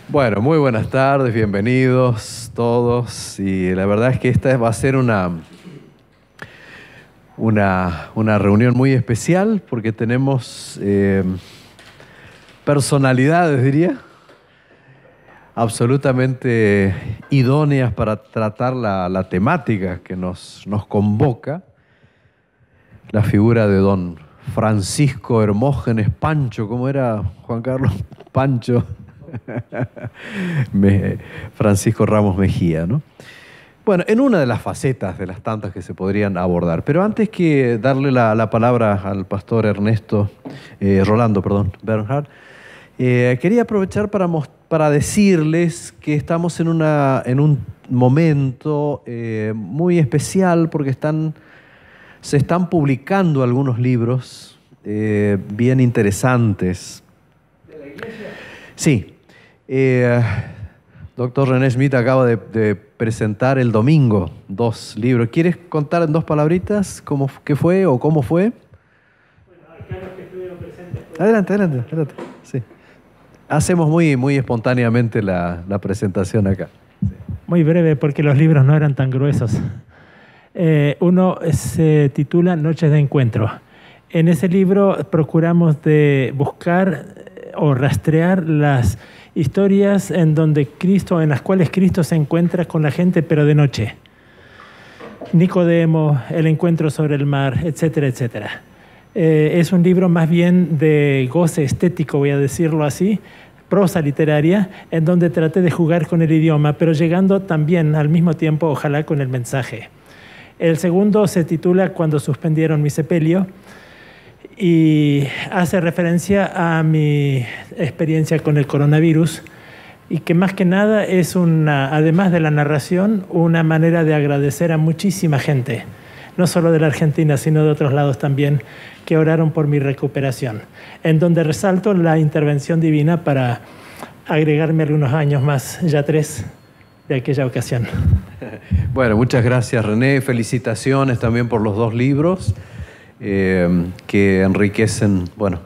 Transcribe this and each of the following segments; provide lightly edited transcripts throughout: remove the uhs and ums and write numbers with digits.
Bueno, muy buenas tardes, bienvenidos todos. Y la verdad es que esta va a ser una reunión muy especial porque tenemos personalidades, diría, absolutamente idóneas para tratar la temática que nos convoca, la figura de don Francisco Hermógenes Pancho. ¿Cómo era, Juan Carlos? Pancho. Francisco Ramos Mejía, ¿no? Bueno, en una de las facetas de las tantas que se podrían abordar. Pero antes que darle la palabra al pastor Rolando Bernhard, quería aprovechar para decirles que estamos en un momento muy especial porque se están publicando algunos libros bien interesantes. ¿De la iglesia? Sí. Doctor René Schmidt acaba de presentar el domingo 2 libros. ¿Quieres contar en 2 palabritas qué fue o cómo fue? Bueno, acá los que estuvieron presentes. Adelante. Sí. Hacemos muy espontáneamente la presentación acá. Sí. Muy breve porque los libros no eran tan gruesos. Uno se titula Noches de Encuentro. En ese libro procuramos de buscar o rastrear las historias en las cuales Cristo se encuentra con la gente, pero de noche. Nicodemo, el encuentro sobre el mar, etcétera, etcétera. Es un libro más bien de goce estético, voy a decirlo así, prosa literaria, en donde traté de jugar con el idioma, pero llegando también al mismo tiempo, ojalá, con el mensaje. El segundo se titula Cuando suspendieron mi sepelio, y hace referencia a mi experiencia con el coronavirus y que más que nada es además de la narración, una manera de agradecer a muchísima gente, no solo de la Argentina, sino de otros lados también, que oraron por mi recuperación, en donde resalto la intervención divina para agregarme algunos años más, ya 3, de aquella ocasión. Bueno, muchas gracias, René. Felicitaciones también por los 2 libros. Que enriquecen, bueno,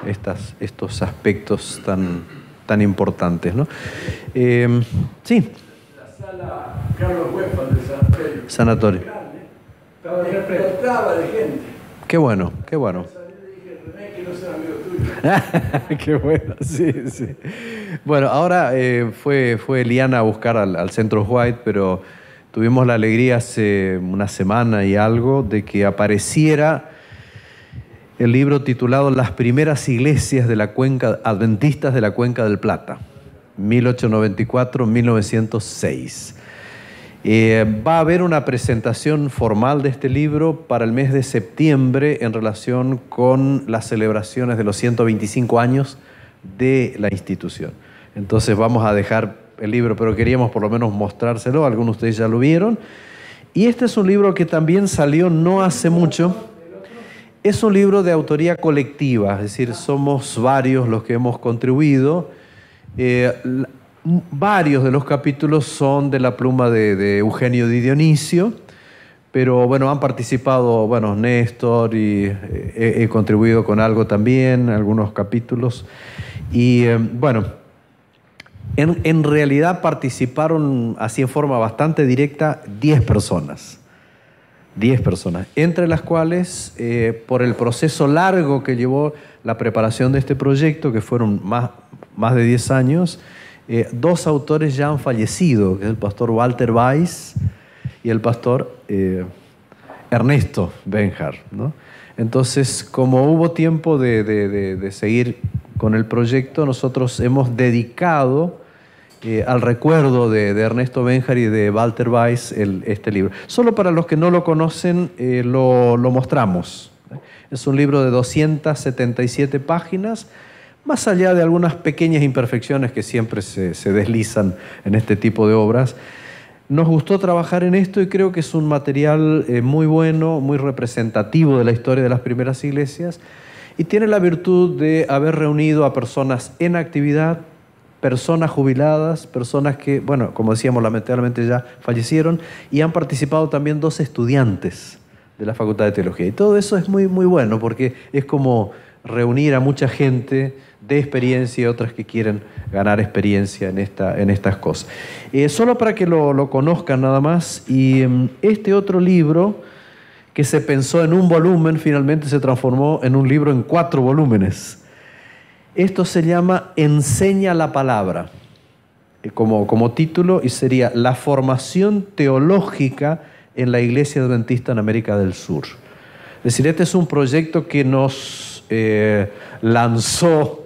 estos aspectos tan importantes, ¿no? Sí. La sala Carlos Huefal del Sanatorio. Estaba explotaba de gente. Qué bueno. Salí y dije, René, que no sea amigo tuyo. Qué bueno, sí. Bueno, ahora fue Eliana a buscar al Centro White, pero tuvimos la alegría hace una semana y algo de que apareciera el libro titulado Las primeras iglesias de la cuenca, adventistas de la Cuenca del Plata, 1894-1906. Va a haber una presentación formal de este libro para el mes de septiembre en relación con las celebraciones de los 125 años de la institución. Entonces vamos a dejar el libro, pero queríamos por lo menos mostrárselo, algunos de ustedes ya lo vieron. Y este es un libro que también salió no hace mucho. Es un libro de autoría colectiva, es decir, somos varios los que hemos contribuido. Varios de los capítulos son de la pluma de Eugenio Di Dionisio, pero bueno, han participado, Néstor, y he contribuido con algo también, algunos capítulos. Y en realidad participaron así en forma bastante directa 10 personas. 10 personas, entre las cuales, por el proceso largo que llevó la preparación de este proyecto, que fueron más de 10 años, 2 autores ya han fallecido, que es el pastor Walter Weiss y el pastor Ernesto Benhard, ¿no? Entonces, como hubo tiempo de seguir con el proyecto, nosotros hemos dedicado al recuerdo de Ernesto Benhard y de Walter Weiss este libro. Solo para los que no lo conocen, lo mostramos. Es un libro de 277 páginas, más allá de algunas pequeñas imperfecciones que siempre se deslizan en este tipo de obras. Nos gustó trabajar en esto y creo que es un material muy bueno, muy representativo de la historia de las primeras iglesias y tiene la virtud de haber reunido a personas en actividad, personas jubiladas, personas que, como decíamos, lamentablemente ya fallecieron, y han participado también 2 estudiantes de la Facultad de Teología. Y todo eso es muy bueno porque es como reunir a mucha gente de experiencia y otras que quieren ganar experiencia en estas cosas. Solo para que lo conozcan nada más, y este otro libro que se pensó en un volumen, finalmente se transformó en un libro en 4 volúmenes. Esto se llama Enseña la Palabra, como título, y sería La formación teológica en la Iglesia Adventista en América del Sur. Es decir, este es un proyecto que nos lanzó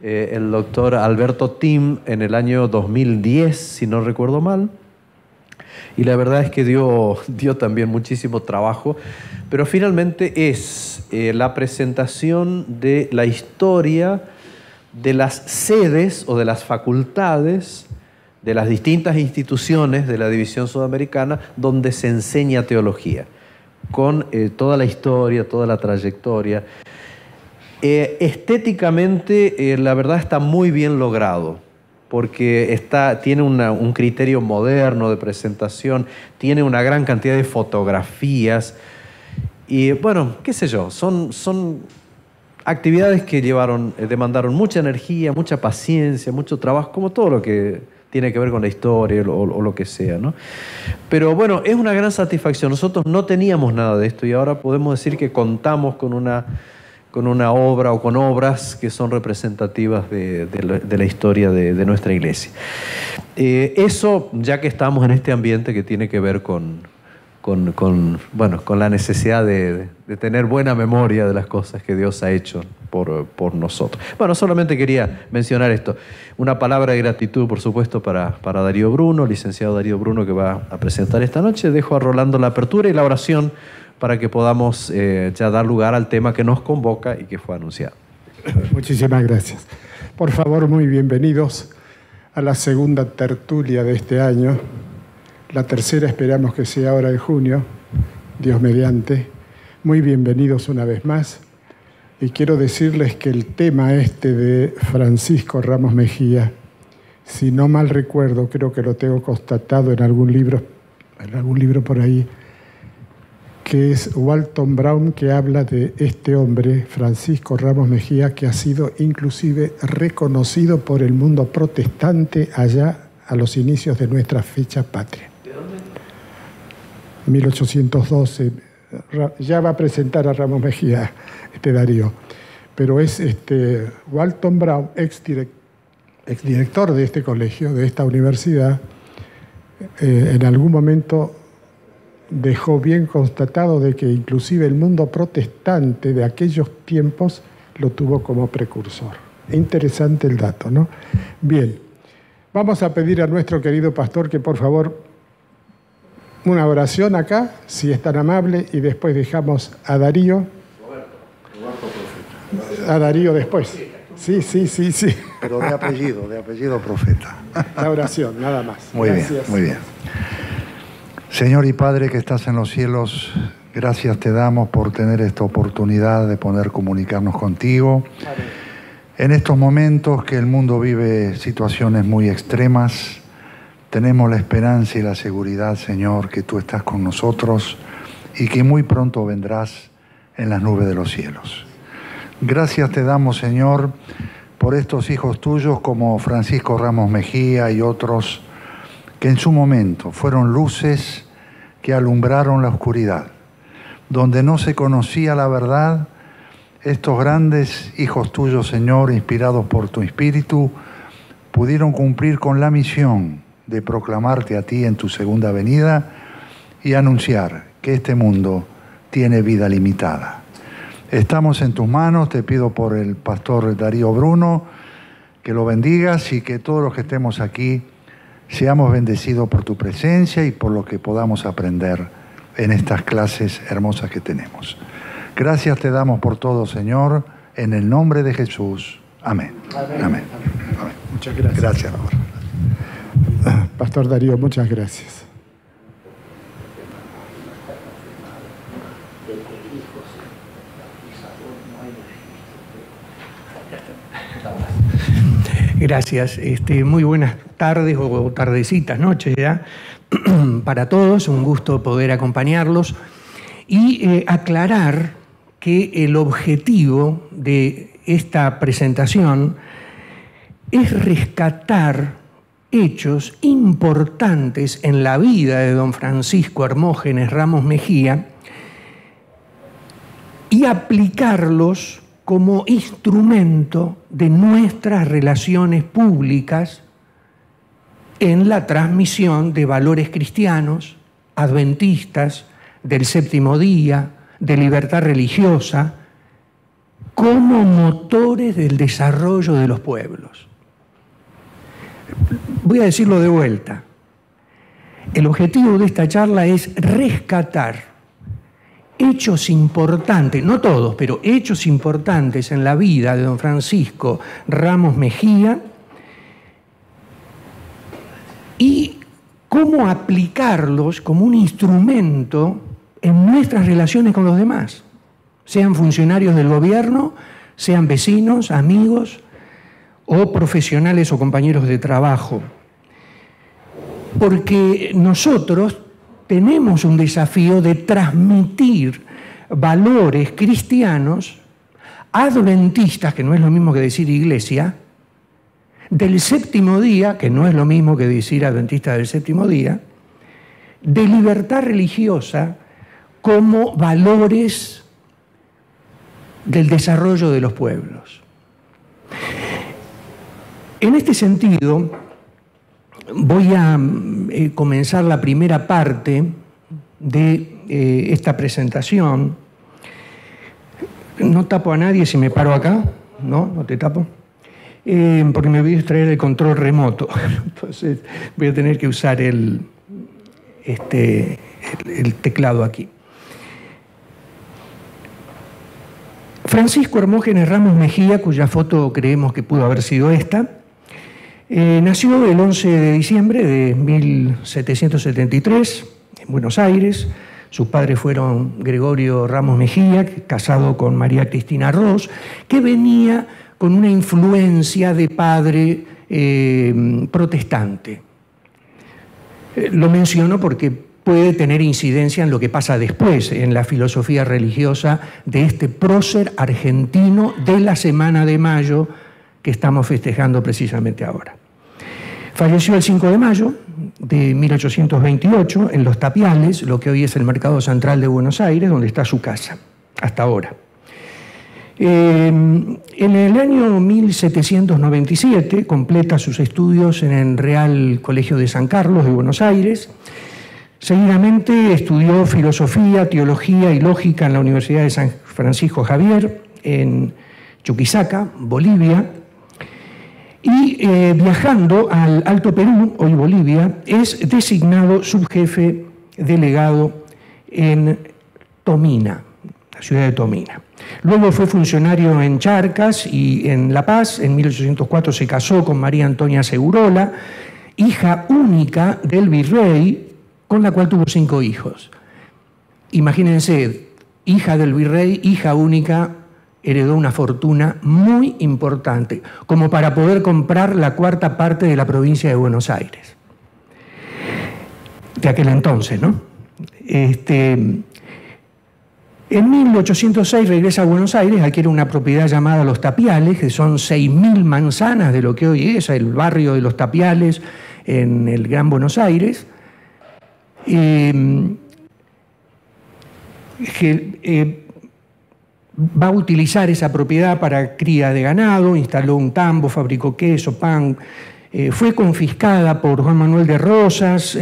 el doctor Alberto Tim en el año 2010, si no recuerdo mal, y la verdad es que dio también muchísimo trabajo, pero finalmente es la presentación de la historia de las sedes o de las facultades de las distintas instituciones de la División Sudamericana donde se enseña teología, con toda la historia, toda la trayectoria. Estéticamente, la verdad está muy bien logrado, porque tiene un criterio moderno de presentación, tiene una gran cantidad de fotografías, y bueno, qué sé yo, son actividades que demandaron mucha energía, mucha paciencia, mucho trabajo, como todo lo que tiene que ver con la historia o lo que sea, ¿no? Pero bueno, es una gran satisfacción. Nosotros no teníamos nada de esto y ahora podemos decir que contamos con una obra o con obras que son representativas de la historia de nuestra iglesia. Eso, ya que estamos en este ambiente que tiene que ver con la necesidad de tener buena memoria de las cosas que Dios ha hecho por nosotros. Bueno, solamente quería mencionar esto. Una palabra de gratitud, por supuesto, para Darío Bruno, licenciado Darío Bruno, que va a presentar esta noche. Dejo a Rolando la apertura y la oración para que podamos ya dar lugar al tema que nos convoca y que fue anunciado. Muchísimas gracias. Por favor, muy bienvenidos a la segunda tertulia de este año. La tercera esperamos que sea ahora en junio, Dios mediante. Muy bienvenidos una vez más. Y quiero decirles que el tema de Francisco Ramos Mejía, si no mal recuerdo, creo que lo tengo constatado en algún libro por ahí, que es Walton Brown, que habla de este hombre, Francisco Ramos Mejía, que ha sido inclusive reconocido por el mundo protestante allá a los inicios de nuestra fecha patria. 1812, ya va a presentar a Ramos Mejía, Darío, pero es Walton Brown, exdirector de este colegio, de esta universidad, en algún momento dejó bien constatado de que inclusive el mundo protestante de aquellos tiempos lo tuvo como precursor. Interesante el dato, ¿no? Bien, vamos a pedir a nuestro querido pastor que por favor una oración acá, si es tan amable, y después dejamos a Darío. A Darío después. Sí. Pero de apellido Profeta. La oración, nada más. Muy bien, muy bien. Señor y Padre que estás en los cielos, gracias te damos por tener esta oportunidad de poder comunicarnos contigo. Amén. En estos momentos que el mundo vive situaciones muy extremas, tenemos la esperanza y la seguridad, Señor, que tú estás con nosotros y que muy pronto vendrás en las nubes de los cielos. Gracias te damos, Señor, por estos hijos tuyos como Francisco Ramos Mejía y otros que en su momento fueron luces que alumbraron la oscuridad. Donde no se conocía la verdad, estos grandes hijos tuyos, Señor, inspirados por tu Espíritu, pudieron cumplir con la misión de proclamarte a ti en tu segunda venida y anunciar que este mundo tiene vida limitada. Estamos en tus manos, te pido por el pastor Darío Bruno, que lo bendigas y que todos los que estemos aquí seamos bendecidos por tu presencia y por lo que podamos aprender en estas clases hermosas que tenemos. Gracias te damos por todo, Señor, en el nombre de Jesús. Amén. Amén. Amén. Amén. Muchas gracias. Gracias, Lord. Pastor Darío, muchas gracias. Gracias. Muy buenas tardes o tardecitas, noches ya, para todos. Un gusto poder acompañarlos y aclarar que el objetivo de esta presentación es rescatar hechos importantes en la vida de don Francisco Hermógenes Ramos Mejía y aplicarlos como instrumento de nuestras relaciones públicas en la transmisión de valores cristianos, adventistas, del séptimo día, de libertad religiosa, como motores del desarrollo de los pueblos. Voy a decirlo de vuelta. El objetivo de esta charla es rescatar hechos importantes, no todos, pero hechos importantes en la vida de don Francisco Ramos Mejía y cómo aplicarlos como un instrumento en nuestras relaciones con los demás, sean funcionarios del gobierno, sean vecinos, amigos o profesionales o compañeros de trabajo. Porque nosotros tenemos un desafío de transmitir valores cristianos, adventistas, que no es lo mismo que decir iglesia, del séptimo día, que no es lo mismo que decir adventista del séptimo día, de libertad religiosa como valores del desarrollo de los pueblos. En este sentido, voy a comenzar la primera parte de esta presentación. No tapo a nadie si me paro acá, ¿no? No te tapo. Porque me voy a distraer el control remoto. Entonces voy a tener que usar el teclado aquí. Francisco Hermógenes Ramos Mejía, cuya foto creemos que pudo haber sido esta, nació el 11 de diciembre de 1773 en Buenos Aires. Sus padres fueron Gregorio Ramos Mejía, casado con María Cristina Ros, que venía con una influencia de padre protestante. Lo menciono porque puede tener incidencia en lo que pasa después, en la filosofía religiosa de este prócer argentino de la Semana de Mayo que estamos festejando precisamente ahora. Falleció el 5 de mayo de 1828 en Los Tapiales, lo que hoy es el Mercado Central de Buenos Aires, donde está su casa, hasta ahora. En el año 1797 completa sus estudios en el Real Colegio de San Carlos de Buenos Aires. Seguidamente estudió filosofía, teología y lógica en la Universidad de San Francisco Javier, en Chuquisaca, Bolivia. Y viajando al Alto Perú, hoy Bolivia, es designado subjefe delegado en Tomina, la ciudad de Tomina. Luego fue funcionario en Charcas y en La Paz. En 1804 se casó con María Antonia Segurola, hija única del virrey, con la cual tuvo 5 hijos. Imagínense, hija del virrey, hija única, heredó una fortuna muy importante, como para poder comprar la 4ª parte de la provincia de Buenos Aires. De aquel entonces, ¿no? En 1806 regresa a Buenos Aires, adquiere una propiedad llamada Los Tapiales, que son 6.000 manzanas de lo que hoy es el barrio de Los Tapiales en el Gran Buenos Aires. Va a utilizar esa propiedad para cría de ganado, instaló un tambo, fabricó queso, pan. Fue confiscada por Juan Manuel de Rosas,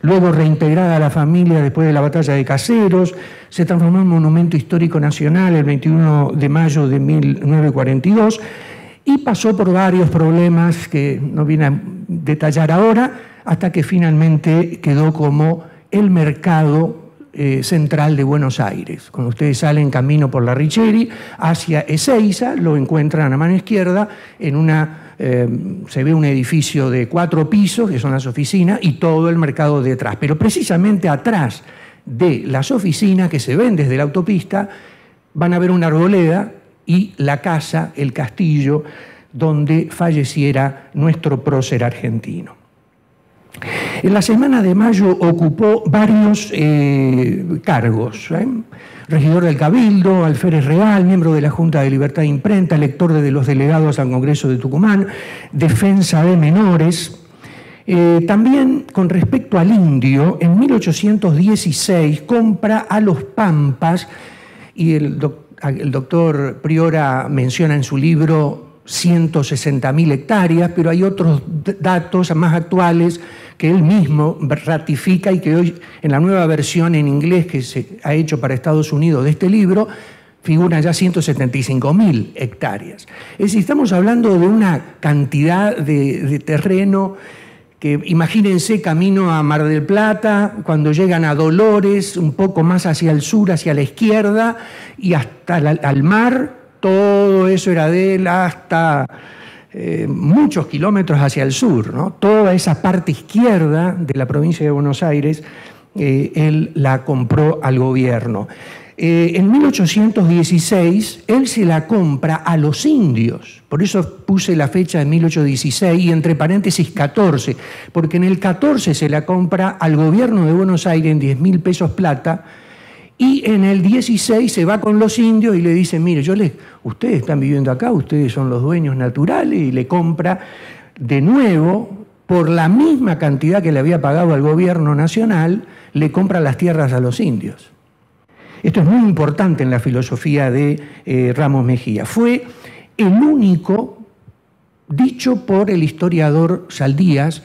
luego reintegrada a la familia después de la batalla de Caseros. Se transformó en monumento histórico nacional el 21 de mayo de 1942 y pasó por varios problemas que no vine a detallar ahora, hasta que finalmente quedó como el mercado central de Buenos Aires. Cuando ustedes salen camino por la Richeri hacia Ezeiza, lo encuentran a mano izquierda en se ve un edificio de 4 pisos, que son las oficinas, y todo el mercado detrás. Pero precisamente atrás de las oficinas, que se ven desde la autopista, van a ver una arboleda y la casa, el castillo, donde falleciera nuestro prócer argentino. En la Semana de Mayo ocupó varios cargos. Regidor del Cabildo, alférez real, miembro de la Junta de Libertad de Imprenta, lector de los delegados al Congreso de Tucumán, defensa de menores. También con respecto al indio, en 1816 compra a los Pampas, y el doctor Priora menciona en su libro 160.000 hectáreas, pero hay otros datos más actuales que él mismo ratifica y que hoy en la nueva versión en inglés que se ha hecho para Estados Unidos de este libro figuran ya 175.000 hectáreas. Es decir, estamos hablando de una cantidad de terreno que, imagínense, camino a Mar del Plata, cuando llegan a Dolores, un poco más hacia el sur, hacia la izquierda, y hasta al mar, todo eso era de él hasta muchos kilómetros hacia el sur, ¿no? Toda esa parte izquierda de la provincia de Buenos Aires, él la compró al gobierno. En 1816, él se la compra a los indios, por eso puse la fecha de 1816 y entre paréntesis 14, porque en el 14 se la compra al gobierno de Buenos Aires en 10.000 pesos plata, y en el 16 se va con los indios y le dice, mire, ustedes están viviendo acá, ustedes son los dueños naturales, y le compra de nuevo, por la misma cantidad que le había pagado al gobierno nacional, le compra las tierras a los indios. Esto es muy importante en la filosofía de Ramos Mejía. Fue el único, dicho por el historiador Saldías,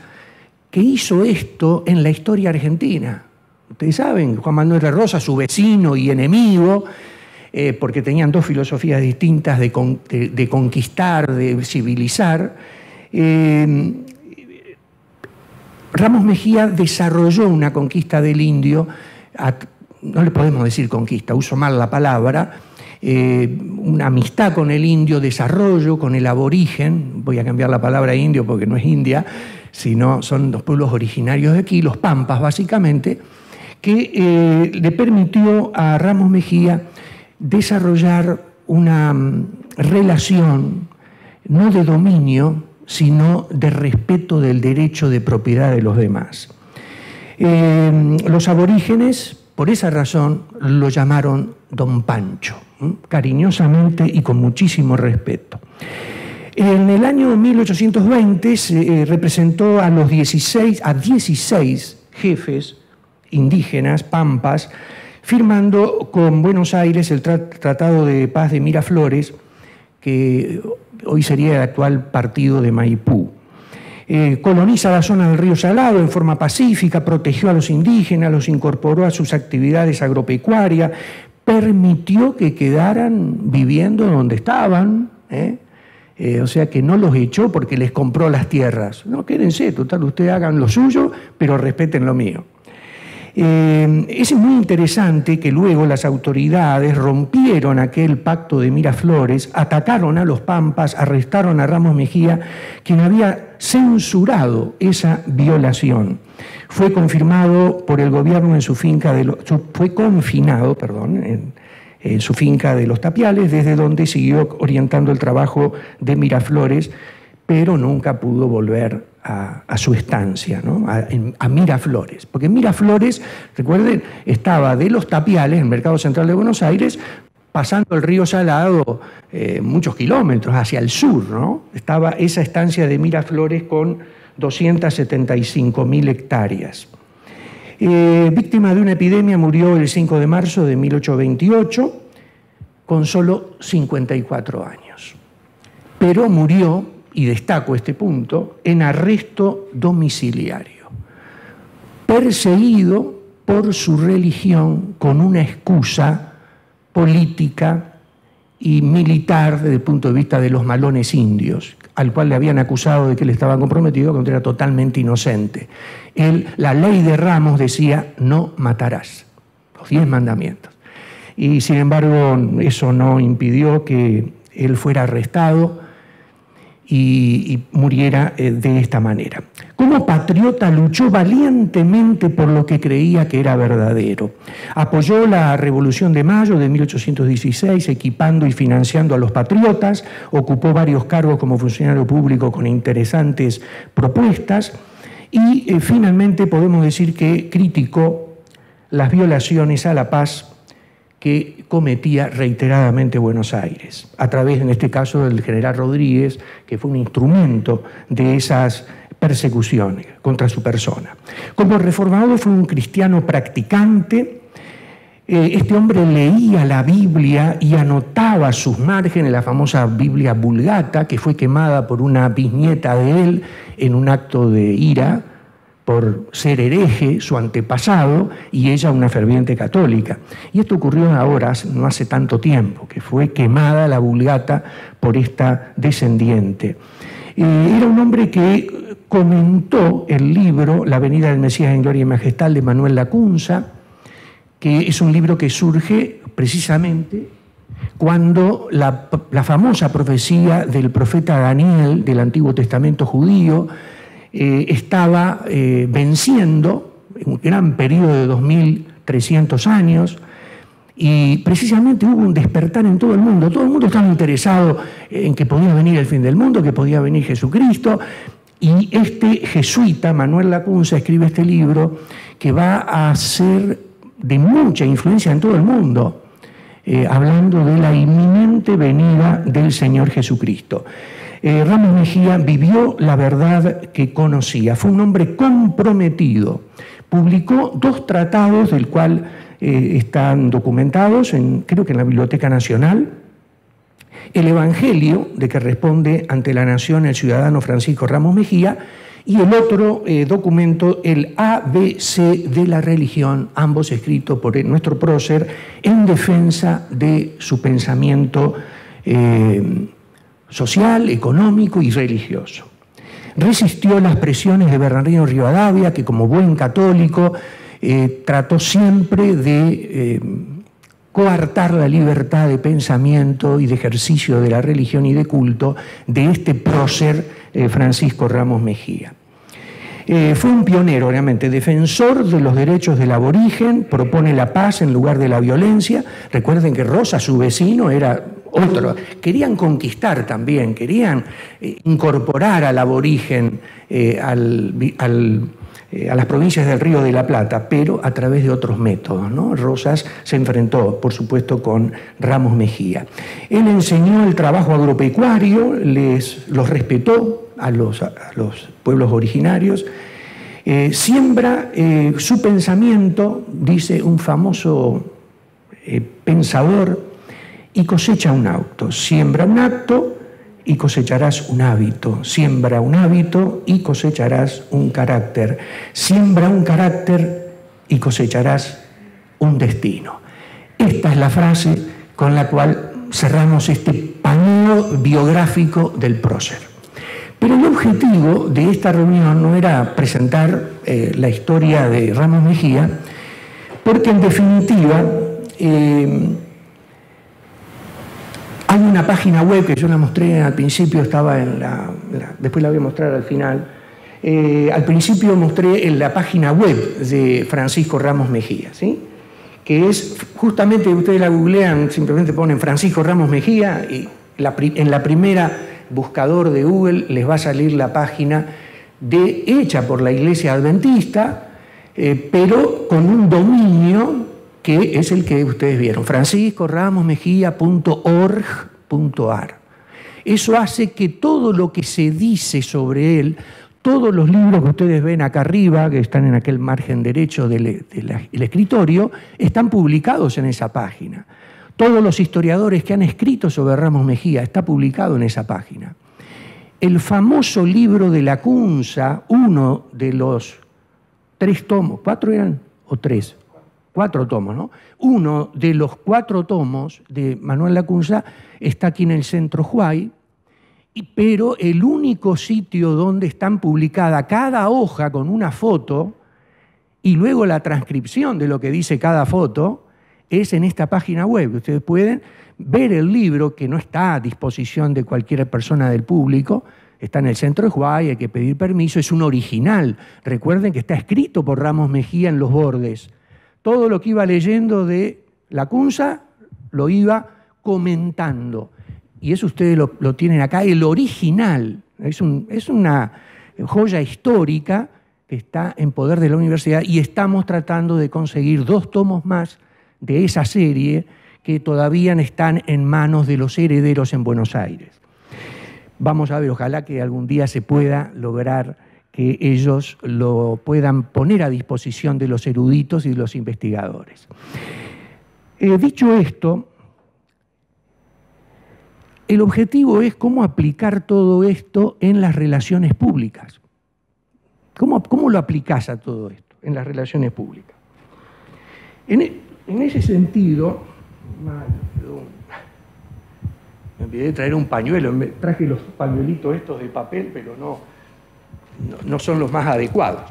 que hizo esto en la historia argentina. Ustedes saben, Juan Manuel de Rosas, su vecino y enemigo, porque tenían dos filosofías distintas de conquistar, de civilizar. Ramos Mejía desarrolló una conquista del indio, no le podemos decir conquista, uso mal la palabra, una amistad con el indio, desarrollo con el aborigen, voy a cambiar la palabra indio porque no es India, sino son los pueblos originarios de aquí, los Pampas básicamente, que le permitió a Ramos Mejía desarrollar una relación no de dominio, sino de respeto del derecho de propiedad de los demás. Los aborígenes, por esa razón, lo llamaron Don Pancho, cariñosamente y con muchísimo respeto. En el año 1820 se representó a 16 jefes indígenas, pampas, firmando con Buenos Aires el Tratado de Paz de Miraflores, que hoy sería el actual partido de Maipú. Coloniza la zona del Río Salado en forma pacífica, protegió a los indígenas, los incorporó a sus actividades agropecuarias, permitió que quedaran viviendo donde estaban, o sea que no los echó porque les compró las tierras. No, quédense, total, ustedes hagan lo suyo, pero respeten lo mío. Es muy interesante que luego las autoridades rompieron aquel pacto de Miraflores, atacaron a los Pampas, arrestaron a Ramos Mejía, quien había censurado esa violación. Fue confirmado por el gobierno en su finca fue confinado, perdón, en su finca de Los Tapiales, desde donde siguió orientando el trabajo de Miraflores, pero nunca pudo volver a su estancia, ¿no? a Miraflores. Porque Miraflores, recuerden, estaba de Los Tapiales, en el Mercado Central de Buenos Aires, pasando el río Salado muchos kilómetros hacia el sur, ¿no? Estaba esa estancia de Miraflores con 275.000 hectáreas. Víctima de una epidemia, murió el 5 de marzo de 1828 con solo 54 años. Pero murió, y destaco este punto, en arresto domiciliario, perseguido por su religión con una excusa política y militar desde el punto de vista de los malones indios, al cual le habían acusado de que él estaba comprometido cuando era totalmente inocente. La ley de Ramos decía, no matarás, los 10 mandamientos. Y sin embargo, eso no impidió que él fuera arrestado y muriera de esta manera. Como patriota luchó valientemente por lo que creía que era verdadero. Apoyó la Revolución de Mayo de 1816, equipando y financiando a los patriotas, ocupó varios cargos como funcionario público con interesantes propuestas Y finalmente podemos decir que criticó las violaciones a la paz que cometía reiteradamente Buenos Aires, a través, en este caso, del general Rodríguez, que fue un instrumento de esas persecuciones contra su persona. Como reformador fue un cristiano practicante. Este hombre leía la Biblia y anotaba a sus márgenes la famosa Biblia Vulgata, que fue quemada por una bisnieta de él en un acto de ira por ser hereje, su antepasado, y ella una ferviente católica. Y esto ocurrió ahora, no hace tanto tiempo, que fue quemada la Vulgata por esta descendiente. Era un hombre que comentó el libro La venida del Mesías en gloria y majestad de Manuel Lacunza, que es un libro que surge precisamente cuando la famosa profecía del profeta Daniel del Antiguo Testamento judío estaba venciendo un gran periodo de 2300 años, y precisamente hubo un despertar en todo el mundo. Todo el mundo estaba interesado en que podía venir el fin del mundo, que podía venir Jesucristo, y este jesuita, Manuel Lacunza, escribe este libro que va a ser de mucha influencia en todo el mundo, hablando de la inminente venida del Señor Jesucristo. Ramos Mejía vivió la verdad que conocía, fue un hombre comprometido, publicó 2 tratados del cual están documentados, creo que en la Biblioteca Nacional, el Evangelio, de que responde ante la nación el ciudadano Francisco Ramos Mejía, y el otro documento, el ABC de la religión, ambos escritos por nuestro prócer en defensa de su pensamiento social, económico y religioso. Resistió las presiones de Bernardino Rivadavia, que como buen católico trató siempre de coartar la libertad de pensamiento y de ejercicio de la religión y de culto de este prócer Francisco Ramos Mejía. Fue un pionero, realmente, defensor de los derechos del aborigen, propone la paz en lugar de la violencia. Recuerden que Rosa, su vecino, era otro. Querían conquistar también, querían incorporar al aborigen a las provincias del Río de la Plata, pero a través de otros métodos, ¿no? Rosas se enfrentó, por supuesto, con Ramos Mejía. Él enseñó el trabajo agropecuario, los respetó a los pueblos originarios, siembra su pensamiento, dice un famoso pensador, y cosecha un acto. Siembra un acto y cosecharás un hábito. Siembra un hábito y cosecharás un carácter. Siembra un carácter y cosecharás un destino. Esta es la frase con la cual cerramos este paneo biográfico del prócer. Pero el objetivo de esta reunión no era presentar la historia de Ramos Mejía, porque en definitiva hay una página web que yo la mostré al principio, estaba después la voy a mostrar al final. Al principio mostré en la página web de Francisco Ramos Mejía, ¿sí? Que es justamente, ustedes la googlean, simplemente ponen Francisco Ramos Mejía y en la primera buscador de Google les va a salir la página hecha por la Iglesia Adventista, pero con un dominio que es el que ustedes vieron, franciscoramosmejia.org.ar. Eso hace que todo lo que se dice sobre él, todos los libros que ustedes ven acá arriba, que están en aquel margen derecho del escritorio, están publicados en esa página. Todos los historiadores que han escrito sobre Ramos Mejía está publicado en esa página. El famoso libro de Lacunza, uno de los 3 tomos, 4 eran o 3, 4 tomos, ¿no? Uno de los 4 tomos de Manuel Lacunza está aquí en el Centro Huay, pero el único sitio donde están publicadas cada hoja con una foto y luego la transcripción de lo que dice cada foto es en esta página web. Ustedes pueden ver el libro, que no está a disposición de cualquier persona del público, está en el Centro Huay, hay que pedir permiso, es un original. Recuerden que está escrito por Ramos Mejía en los bordes. Todo lo que iba leyendo de Lacunza lo iba comentando. Y eso ustedes lo tienen acá, el original. Es una joya histórica que está en poder de la universidad y estamos tratando de conseguir 2 tomos más de esa serie que todavía están en manos de los herederos en Buenos Aires. Vamos a ver, ojalá que algún día se pueda lograr que ellos lo puedan poner a disposición de los eruditos y de los investigadores. Dicho esto, el objetivo es cómo aplicar todo esto en las relaciones públicas. ¿Cómo lo aplicás a todo esto en las relaciones públicas? En ese sentido, me olvidé de traer un pañuelo, traje los pañuelitos estos de papel, pero no son los más adecuados.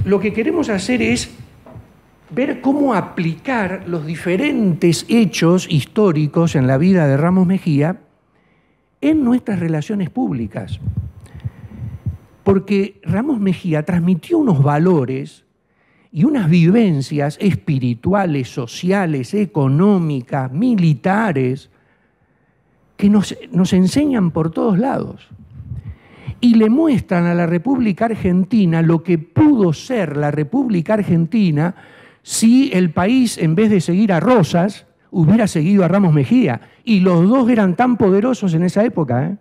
Lo que queremos hacer es ver cómo aplicar los diferentes hechos históricos en la vida de Ramos Mejía en nuestras relaciones públicas. Porque Ramos Mejía transmitió unos valores y unas vivencias espirituales, sociales, económicas, militares, que nos enseñan por todos lados. Y le muestran a la República Argentina lo que pudo ser la República Argentina si el país, en vez de seguir a Rosas, hubiera seguido a Ramos Mejía. Y los dos eran tan poderosos en esa época, ¿eh?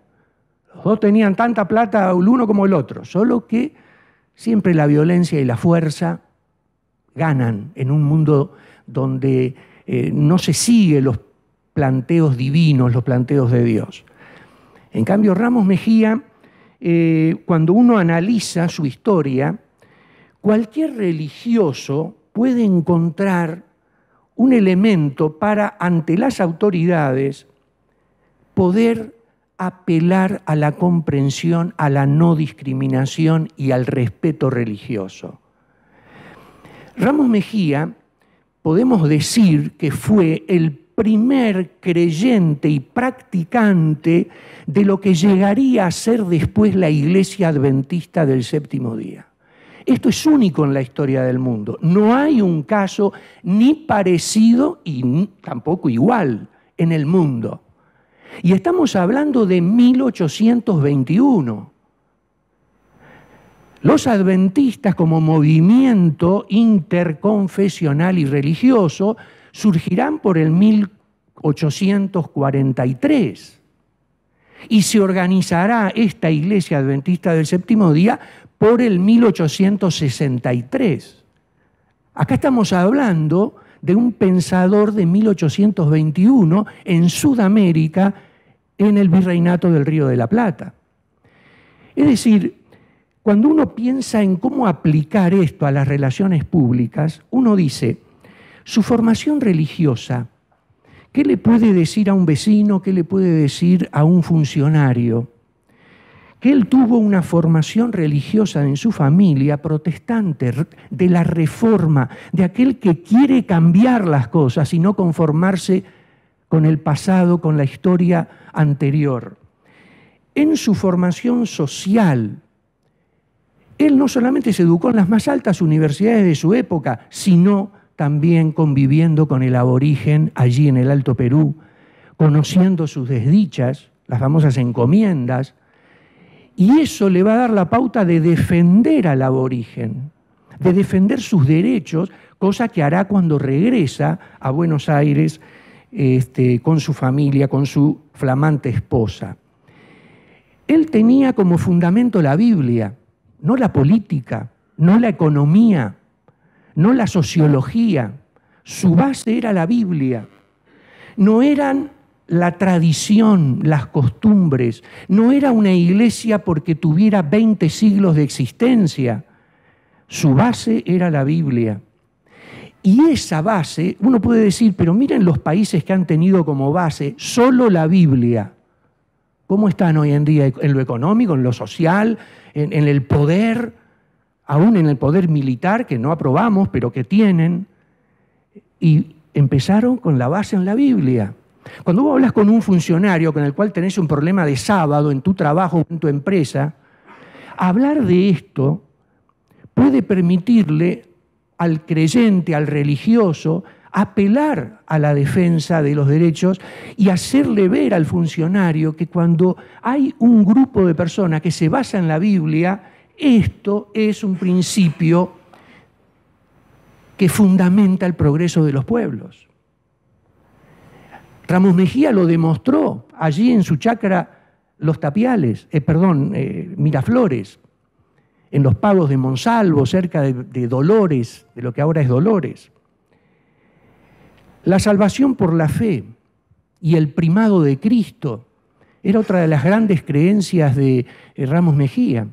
Los dos tenían tanta plata el uno como el otro, solo que siempre la violencia y la fuerza ganan en un mundo donde no se siguen los planteos divinos, los planteos de Dios. En cambio, Ramos Mejía, cuando uno analiza su historia, cualquier religioso puede encontrar un elemento para, ante las autoridades, poder apelar a la comprensión, a la no discriminación y al respeto religioso. Ramos Mejía, podemos decir que fue el primer creyente y practicante de lo que llegaría a ser después la Iglesia Adventista del Séptimo Día. Esto es único en la historia del mundo. No hay un caso ni parecido y tampoco igual en el mundo. Y estamos hablando de 1821. Los adventistas, como movimiento interconfesional y religioso, surgirán por el 1843 y se organizará esta Iglesia Adventista del Séptimo Día por el 1863. Acá estamos hablando de un pensador de 1821 en Sudamérica, en el Virreinato del Río de la Plata. Es decir, cuando uno piensa en cómo aplicar esto a las relaciones públicas, uno dice, su formación religiosa, ¿qué le puede decir a un vecino? ¿Qué le puede decir a un funcionario? Que él tuvo una formación religiosa en su familia protestante, de la Reforma, de aquel que quiere cambiar las cosas y no conformarse con el pasado, con la historia anterior. En su formación social, él no solamente se educó en las más altas universidades de su época, sino también conviviendo con el aborigen allí en el Alto Perú, conociendo sus desdichas, las famosas encomiendas, y eso le va a dar la pauta de defender al aborigen, de defender sus derechos, cosa que hará cuando regresa a Buenos Aires con su familia, con su flamante esposa. Él tenía como fundamento la Biblia, no la política, no la economía, no la sociología. Su base era la Biblia. No eran la tradición, las costumbres. No era una iglesia porque tuviera 20 siglos de existencia. Su base era la Biblia. Y esa base, uno puede decir, pero miren los países que han tenido como base solo la Biblia. ¿Cómo están hoy en día en lo económico, en lo social, en el poder, aún en el poder militar, que no aprobamos, pero que tienen? Y empezaron con la base en la Biblia. Cuando vos hablas con un funcionario con el cual tenés un problema de sábado en tu trabajo o en tu empresa, hablar de esto puede permitirle al creyente, al religioso, apelar a la defensa de los derechos y hacerle ver al funcionario que cuando hay un grupo de personas que se basa en la Biblia, Esto es un principio que fundamenta el progreso de los pueblos. Ramos Mejía lo demostró allí en su chacra Miraflores, en los pagos de Monsalvo, cerca de Dolores, de lo que ahora es Dolores. La salvación por la fe y el primado de Cristo era otra de las grandes creencias de Ramos Mejía.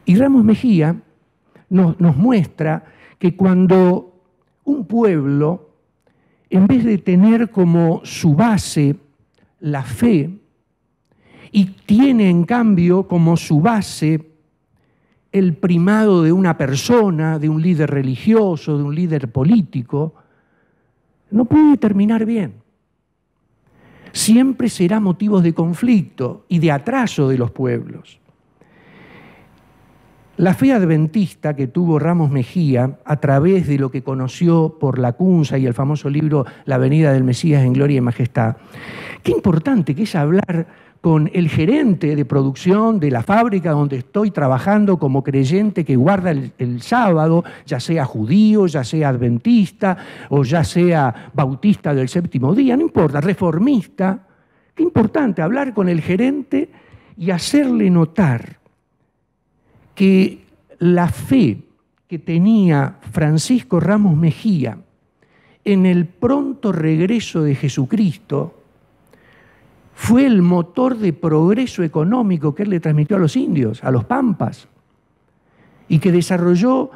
Y Ramos Mejía nos muestra que cuando un pueblo, en vez de tener como su base la fe, y tiene en cambio como su base el primado de una persona, de un líder religioso, de un líder político, no puede terminar bien. Siempre será motivo de conflicto y de atraso de los pueblos. La fe adventista que tuvo Ramos Mejía a través de lo que conoció por Lacunza y el famoso libro La venida del Mesías en gloria y majestad, qué importante que es hablar con el gerente de producción de la fábrica donde estoy trabajando como creyente que guarda el sábado, ya sea judío, ya sea adventista o ya sea bautista del séptimo día, no importa, reformista. Qué importante hablar con el gerente y hacerle notar que la fe que tenía Francisco Ramos Mejía en el pronto regreso de Jesucristo fue el motor de progreso económico que él le transmitió a los indios, a los pampas, y que desarrolló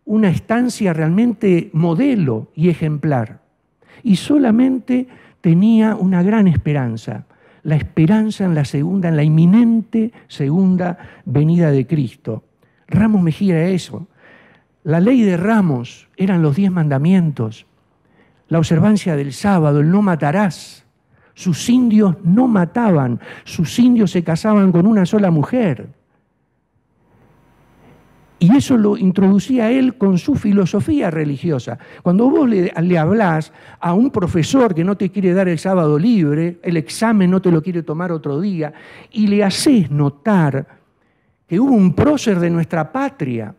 una estancia realmente modelo y ejemplar. Y solamente tenía una gran esperanza, la esperanza en la inminente segunda venida de Cristo. Ramos Mejía era eso. La ley de Ramos eran los 10 mandamientos, la observancia del sábado, el no matarás. Sus indios no mataban, sus indios se casaban con una sola mujer. Y eso lo introducía él con su filosofía religiosa. Cuando vos le hablás a un profesor que no te quiere dar el sábado libre, el examen no te lo quiere tomar otro día, y le hacés notar que hubo un prócer de nuestra patria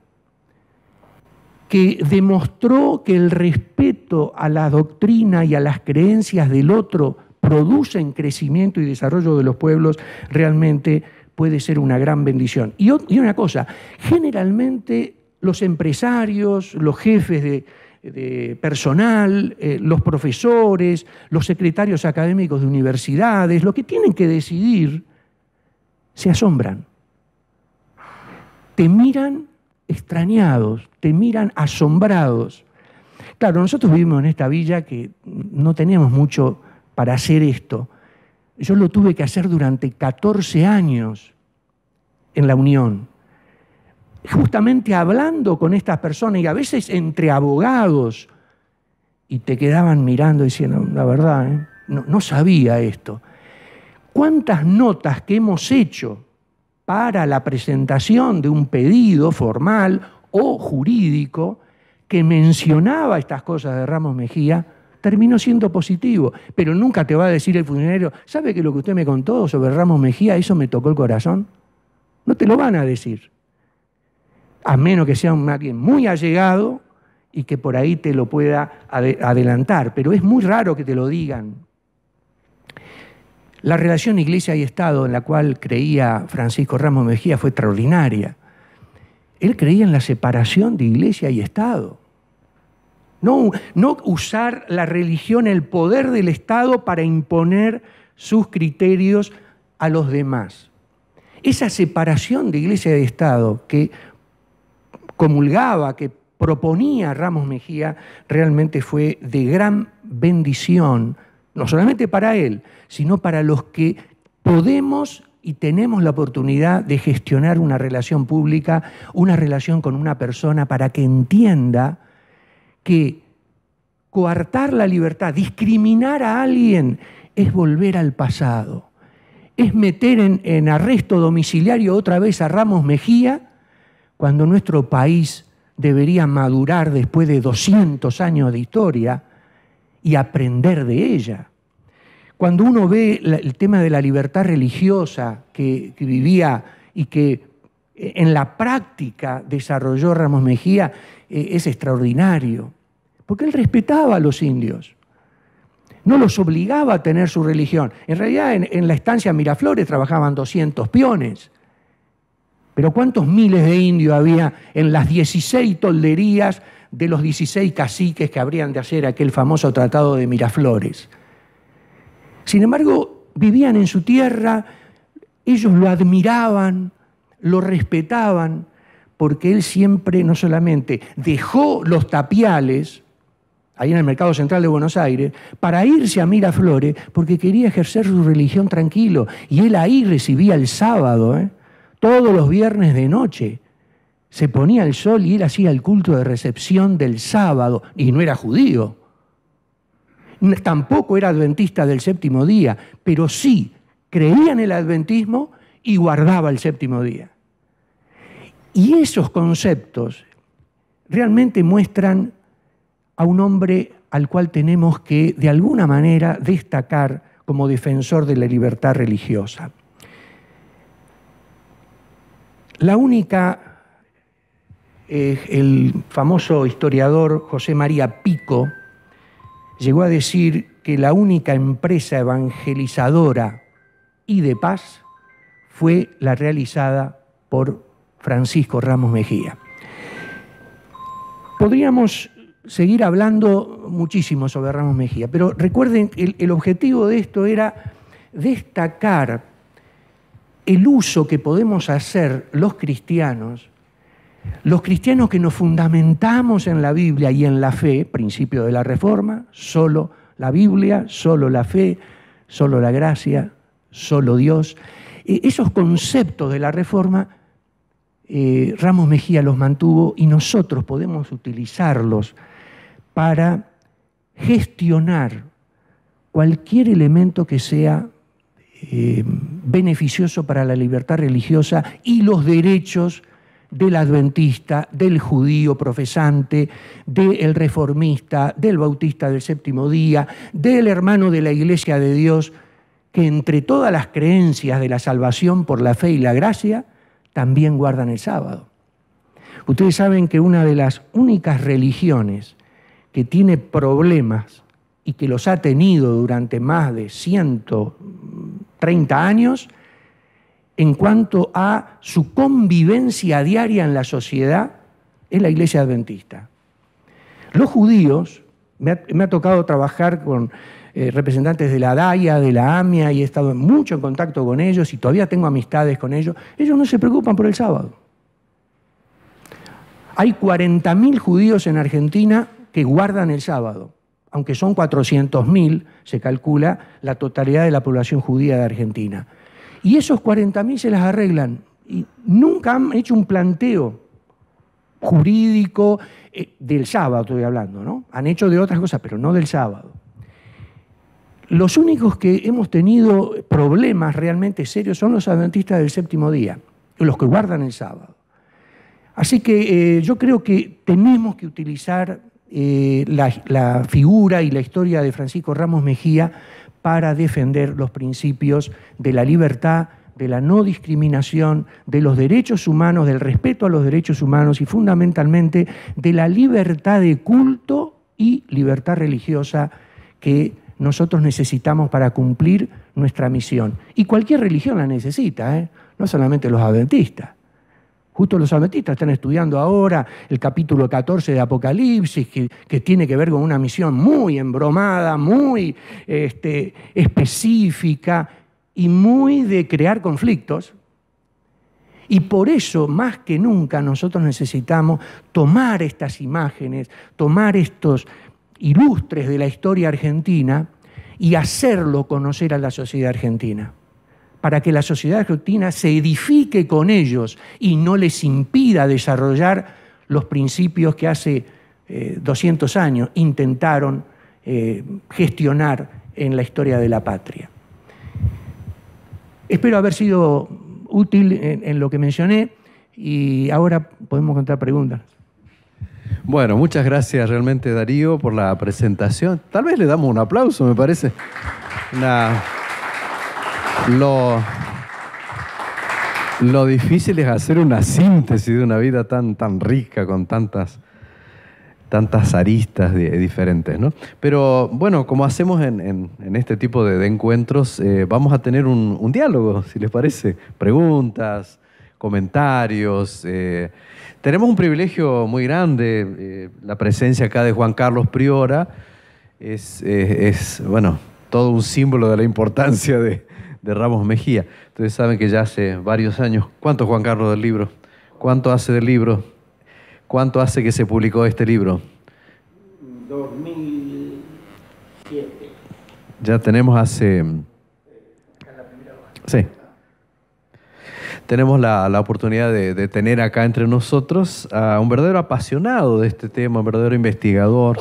que demostró que el respeto a la doctrina y a las creencias del otro producen crecimiento y desarrollo de los pueblos, realmente puede ser una gran bendición. Y una cosa, generalmente los empresarios, los jefes de personal, los profesores, los secretarios académicos de universidades, lo que tienen que decidir, se asombran. Te miran extrañados, te miran asombrados. Claro, nosotros vivimos en esta villa que no teníamos mucho para hacer esto. Yo lo tuve que hacer durante 14 años en la Unión, justamente hablando con estas personas y a veces entre abogados, y te quedaban mirando diciendo, la verdad, no sabía esto. ¿Cuántas notas que hemos hecho para la presentación de un pedido formal o jurídico que mencionaba estas cosas de Ramos Mejía, terminó siendo positivo? Pero nunca te va a decir el funcionario, ¿sabe que lo que usted me contó sobre Ramos Mejía, eso me tocó el corazón? No te lo van a decir, a menos que sea alguien muy allegado y que por ahí te lo pueda adelantar, pero es muy raro que te lo digan. La relación Iglesia y Estado en la cual creía Francisco Ramos Mejía fue extraordinaria. Él creía en la separación de Iglesia y Estado. No usar la religión, el poder del Estado para imponer sus criterios a los demás. Esa separación de Iglesia y Estado que comulgaba, que proponía Ramos Mejía, realmente fue de gran bendición, no solamente para él, sino para los que podemos y tenemos la oportunidad de gestionar una relación pública, una relación con una persona para que entienda que coartar la libertad, discriminar a alguien, es volver al pasado, es meter en arresto domiciliario otra vez a Ramos Mejía, cuando nuestro país debería madurar después de 200 años de historia y aprender de ella. Cuando uno ve el tema de la libertad religiosa que vivía y que en la práctica desarrolló Ramos Mejía es extraordinario, porque él respetaba a los indios, no los obligaba a tener su religión. En realidad en la estancia Miraflores trabajaban 200 peones, pero ¿cuántos miles de indios había en las 16 tolderías de los 16 caciques que habrían de hacer aquel famoso tratado de Miraflores? Sin embargo, vivían en su tierra, ellos lo admiraban, lo respetaban, porque él siempre no solamente dejó los tapiales, ahí en el Mercado Central de Buenos Aires, para irse a Miraflores, porque quería ejercer su religión tranquilo. Y él ahí recibía el sábado, todos los viernes de noche. Se ponía el sol y él hacía el culto de recepción del sábado, y no era judío. Tampoco era adventista del séptimo día, pero sí creía en el adventismo y guardaba el séptimo día. Y esos conceptos realmente muestran a un hombre al cual tenemos que, de alguna manera, destacar como defensor de la libertad religiosa. La única, el famoso historiador José María Pico llegó a decir que la única empresa evangelizadora y de paz fue la realizada por Francisco Ramos Mejía. Podríamos seguir hablando muchísimo sobre Ramos Mejía, pero recuerden que el objetivo de esto era destacar el uso que podemos hacer los cristianos que nos fundamentamos en la Biblia y en la fe, principio de la Reforma, solo la Biblia, solo la fe, solo la gracia, solo Dios. Esos conceptos de la Reforma, Ramos Mejía los mantuvo y nosotros podemos utilizarlos para gestionar cualquier elemento que sea beneficioso para la libertad religiosa y los derechos del adventista, del judío profesante, del reformista, del bautista del séptimo día, del hermano de la Iglesia de Dios, que entre todas las creencias de la salvación por la fe y la gracia, también guardan el sábado. Ustedes saben que una de las únicas religiones que tiene problemas y que los ha tenido durante más de 130 años en cuanto a su convivencia diaria en la sociedad es la Iglesia Adventista. Los judíos, me ha tocado trabajar con representantes de la DAIA, de la AMIA, y he estado mucho en contacto con ellos y todavía tengo amistades con ellos. Ellos no se preocupan por el sábado. Hay 40.000 judíos en Argentina que guardan el sábado, aunque son 400.000, se calcula, la totalidad de la población judía de Argentina. Y esos 40.000 se las arreglan y nunca han hecho un planteo jurídico del sábado, estoy hablando, ¿no? Han hecho de otras cosas, pero no del sábado. Los únicos que hemos tenido problemas realmente serios son los adventistas del séptimo día, los que guardan el sábado. Así que yo creo que tenemos que utilizar la figura y la historia de Francisco Ramos Mejía para defender los principios de la libertad, de la no discriminación, de los derechos humanos, del respeto a los derechos humanos y fundamentalmente de la libertad de culto y libertad religiosa que nosotros necesitamos para cumplir nuestra misión. Y cualquier religión la necesita, no solamente los adventistas. Justo los adventistas están estudiando ahora el capítulo 14 de Apocalipsis, que tiene que ver con una misión muy embromada, muy específica y muy de crear conflictos. Y por eso, más que nunca, nosotros necesitamos tomar estas imágenes, tomar estos ilustres de la historia argentina y hacerlo conocer a la sociedad argentina, para que la sociedad argentina se edifique con ellos y no les impida desarrollar los principios que hace 200 años intentaron gestionar en la historia de la patria. Espero haber sido útil en lo que mencioné y ahora podemos contar preguntas. Bueno, muchas gracias realmente, Darío, por la presentación. Tal vez le damos un aplauso, me parece. Lo difícil es hacer una síntesis de una vida tan rica, con tantas aristas diferentes, ¿no? Pero bueno, como hacemos en este tipo de encuentros, vamos a tener un diálogo, si les parece. Preguntas, comentarios. Tenemos un privilegio muy grande. La presencia acá de Juan Carlos Priora es bueno, todo un símbolo de la importancia de Ramos Mejía. Ustedes saben que ya hace varios años. ¿Cuánto, Juan Carlos, del libro? ¿Cuánto hace del libro? ¿Cuánto hace que se publicó este libro? 2007. Ya tenemos hace... Sí. Tenemos la oportunidad de tener acá entre nosotros a un verdadero apasionado de este tema, un verdadero investigador,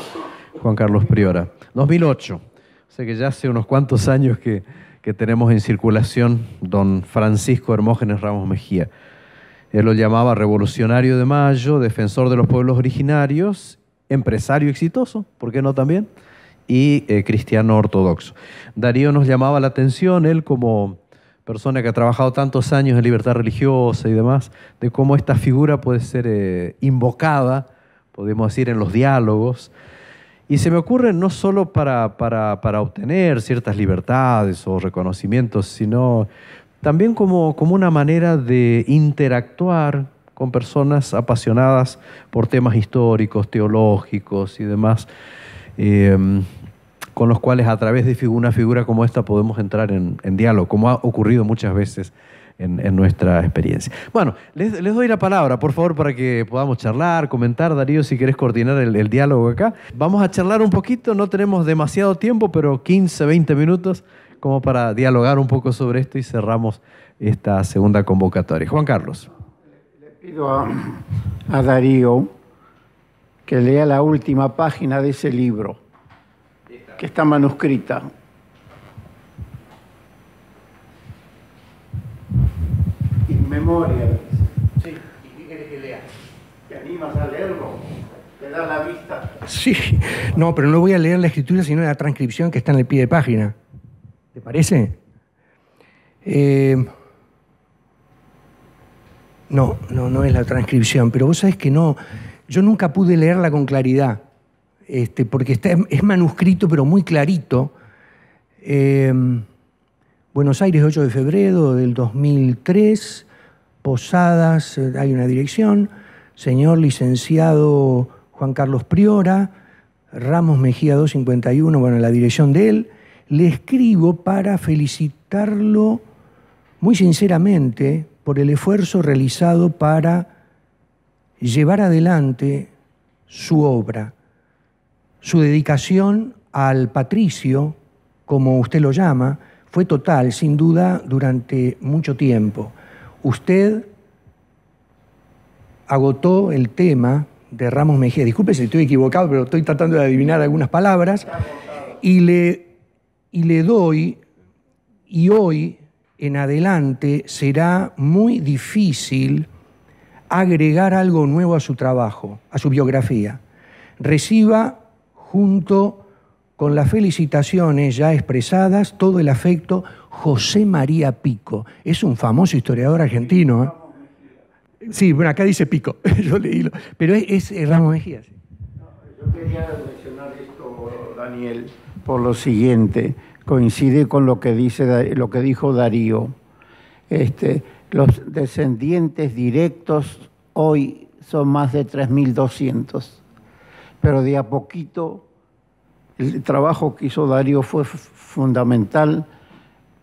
Juan Carlos Priora. 2008. O sea que ya hace unos cuantos años que tenemos en circulación don Francisco Hermógenes Ramos Mejía. Él lo llamaba revolucionario de Mayo, defensor de los pueblos originarios, empresario exitoso, ¿por qué no también? Y cristiano ortodoxo. Darío nos llamaba la atención, él como persona que ha trabajado tantos años en libertad religiosa y demás, de cómo esta figura puede ser invocada, podemos decir, en los diálogos. Y se me ocurre no solo para obtener ciertas libertades o reconocimientos, sino también como una manera de interactuar con personas apasionadas por temas históricos, teológicos y demás, con los cuales a través de una figura como esta podemos entrar en diálogo, como ha ocurrido muchas veces en nuestra experiencia. Bueno, les doy la palabra, por favor, para que podamos charlar, comentar. Darío, si querés coordinar el diálogo acá. Vamos a charlar un poquito, no tenemos demasiado tiempo, pero 15, 20 minutos como para dialogar un poco sobre esto y cerramos esta segunda convocatoria. Juan Carlos. Le pido a Darío que lea la última página de ese libro, que está manuscrita. In memoria. Sí, ¿y qué querés que lea? ¿Te animas a leerlo? ¿Te da la vista? Sí, no, pero no voy a leer la escritura, sino la transcripción que está en el pie de página. ¿Te parece? No es la transcripción, pero vos sabés que no, yo nunca pude leerla con claridad, porque es manuscrito, pero muy clarito. Buenos Aires, 8 de febrero del 2003, Posadas, hay una dirección, señor licenciado Juan Carlos Priora, Ramos Mejía 251, bueno, la dirección de él. Le escribo para felicitarlo muy sinceramente por el esfuerzo realizado para llevar adelante su obra, su dedicación al patricio, como usted lo llama, fue total, sin duda, durante mucho tiempo. Usted agotó el tema de Ramos Mejía. Disculpe si estoy equivocado, pero estoy tratando de adivinar algunas palabras. Y le doy, y hoy en adelante será muy difícil agregar algo nuevo a su trabajo, a su biografía. Reciba, junto con las felicitaciones ya expresadas, todo el afecto, José María Pico. Es un famoso historiador argentino, ¿eh? Sí, bueno, acá dice Pico, yo leí, pero es Ramos Mejía. Sí. Yo quería mencionar esto, Daniel, por lo siguiente, coincide con lo que dijo Darío. Los descendientes directos hoy son más de 3.200, pero de a poquito el trabajo que hizo Darío fue fundamental,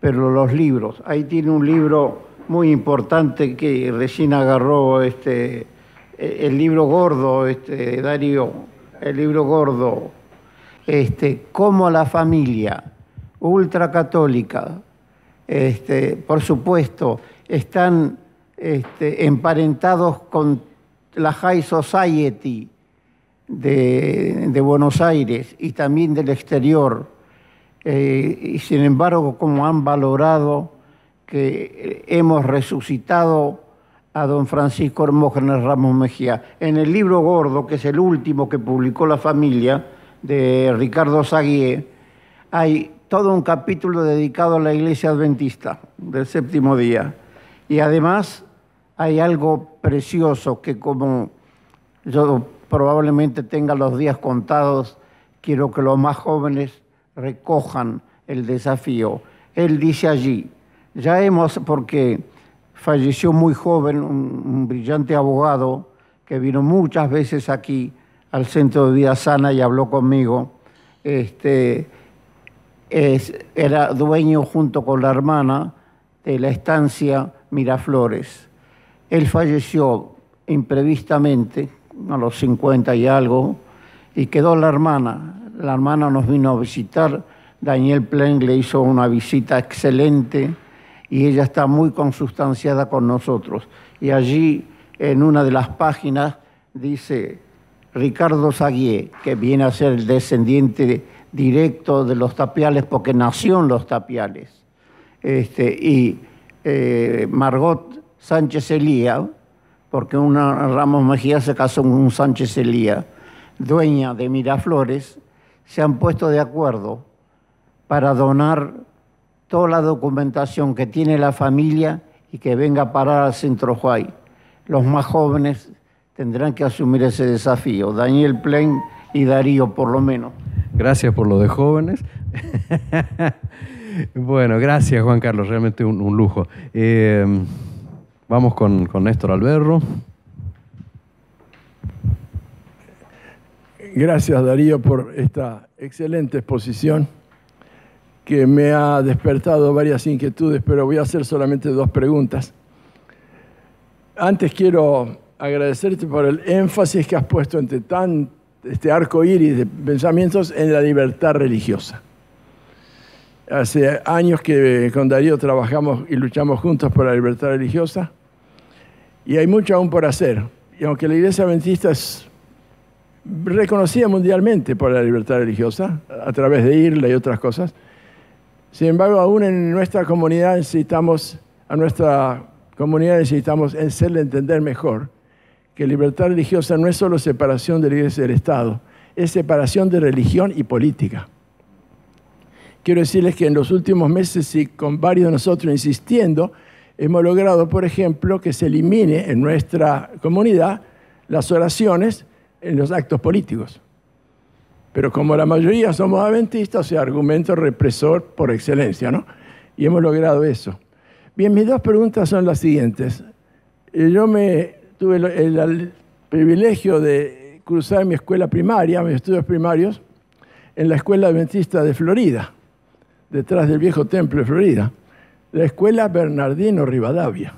pero los libros, ahí tiene un libro muy importante que recién agarró el libro gordo, Darío, el libro gordo, Cómo la familia ultracatólica, por supuesto, están emparentados con la High Society de Buenos Aires y también del exterior, y sin embargo, como han valorado que hemos resucitado a don Francisco Hermógenes Ramos Mejía. En el libro gordo, que es el último que publicó la familia, de Ricardo Saguier, hay todo un capítulo dedicado a la Iglesia Adventista del Séptimo Día, Y además hay algo precioso que, como yo probablemente tenga los días contados, quiero que los más jóvenes recojan el desafío. Él dice allí, porque falleció muy joven, un brillante abogado que vino muchas veces aquí al Centro de Vida Sana y habló conmigo. Era dueño junto con la hermana de la estancia Miraflores. Él falleció imprevistamente a los 50 y algo y quedó la hermana. La hermana nos vino a visitar, Daniel Plain le hizo una visita excelente y ella está muy consustanciada con nosotros. Y allí, en una de las páginas, dice Ricardo Zaguié, que viene a ser el descendiente directo de los Tapiales porque nació en los Tapiales. Margot Sánchez Elía, porque una Ramos Mejía se casó con un Sánchez Elía, dueña de Miraflores, se han puesto de acuerdo para donar toda la documentación que tiene la familia y que venga a parar al Centro Huay. Los más jóvenes tendrán que asumir ese desafío, Daniel Plain y Darío por lo menos. Gracias por lo de jóvenes. Bueno, gracias Juan Carlos, realmente un lujo. Vamos con Néstor Alberro. Gracias Darío por esta excelente exposición que me ha despertado varias inquietudes, pero voy a hacer solamente 2 preguntas. Antes quiero agradecerte por el énfasis que has puesto entre este arco iris de pensamientos en la libertad religiosa. Hace años que con Darío trabajamos y luchamos juntos por la libertad religiosa y hay mucho aún por hacer. Y aunque la Iglesia Adventista es reconocida mundialmente por la libertad religiosa, a través de IRLA y otras cosas, sin embargo, aún en nuestra comunidad necesitamos hacerle entender mejor que libertad religiosa no es solo separación de la Iglesia y del Estado, es separación de religión y política. Quiero decirles que en los últimos meses y con varios de nosotros insistiendo, hemos logrado, por ejemplo, que se elimine en nuestra comunidad las oraciones en los actos políticos. Pero como la mayoría somos adventistas, o sea, argumento represor por excelencia, ¿no? Y hemos logrado eso. Bien, mis 2 preguntas son las siguientes. Yo tuve el privilegio de cursar mi escuela primaria, mis estudios primarios, en la Escuela Adventista de Florida, detrás del viejo templo de Florida, la Escuela Bernardino Rivadavia.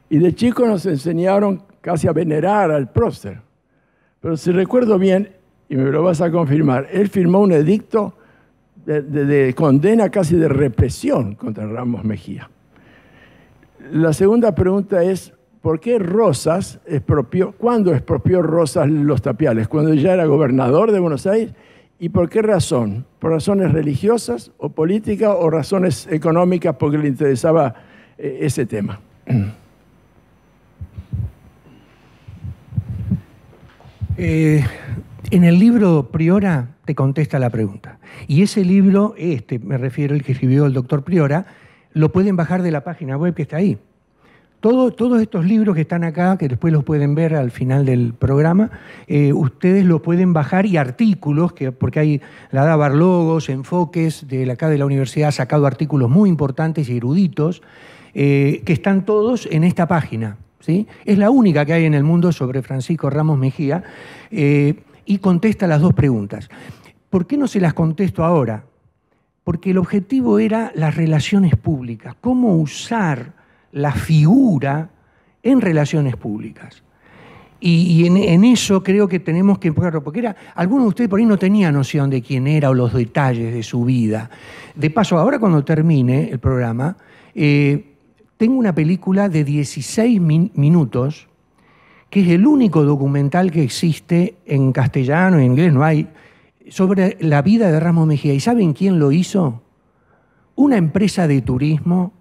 Y de chicos nos enseñaron casi a venerar al prócer. Pero si recuerdo bien, y me lo vas a confirmar, él firmó un edicto de condena casi de represión contra Ramos Mejía. La segunda pregunta es, ¿por qué Rosas cuándo expropió Rosas los Tapiales? ¿Cuando ya era gobernador de Buenos Aires? ¿Y por qué razón? ¿Por razones religiosas o políticas o razones económicas porque le interesaba ese tema? En el libro Priora te contesta la pregunta. Y ese libro, me refiero al que escribió el doctor Priora, lo pueden bajar de la página web que está ahí. Todos estos libros que están acá, que después los pueden ver al final del programa, ustedes los pueden bajar y artículos, porque hay la Davar Logos, Enfoques, acá de la universidad ha sacado artículos muy importantes y eruditos, que están todos en esta página, ¿sí? Es la única que hay en el mundo sobre Francisco Ramos Mejía, y contesta las 2 preguntas. ¿Por qué no se las contesto ahora? Porque el objetivo era las relaciones públicas, cómo usar la figura en relaciones públicas. Y en eso creo que tenemos que enfocarlo, porque algunos de ustedes por ahí no tenían noción de quién era o los detalles de su vida. De paso, ahora cuando termine el programa, tengo una película de 16 minutos, que es el único documental que existe en castellano, en inglés no hay, sobre la vida de Ramos Mejía. ¿Y saben quién lo hizo? Una empresa de turismo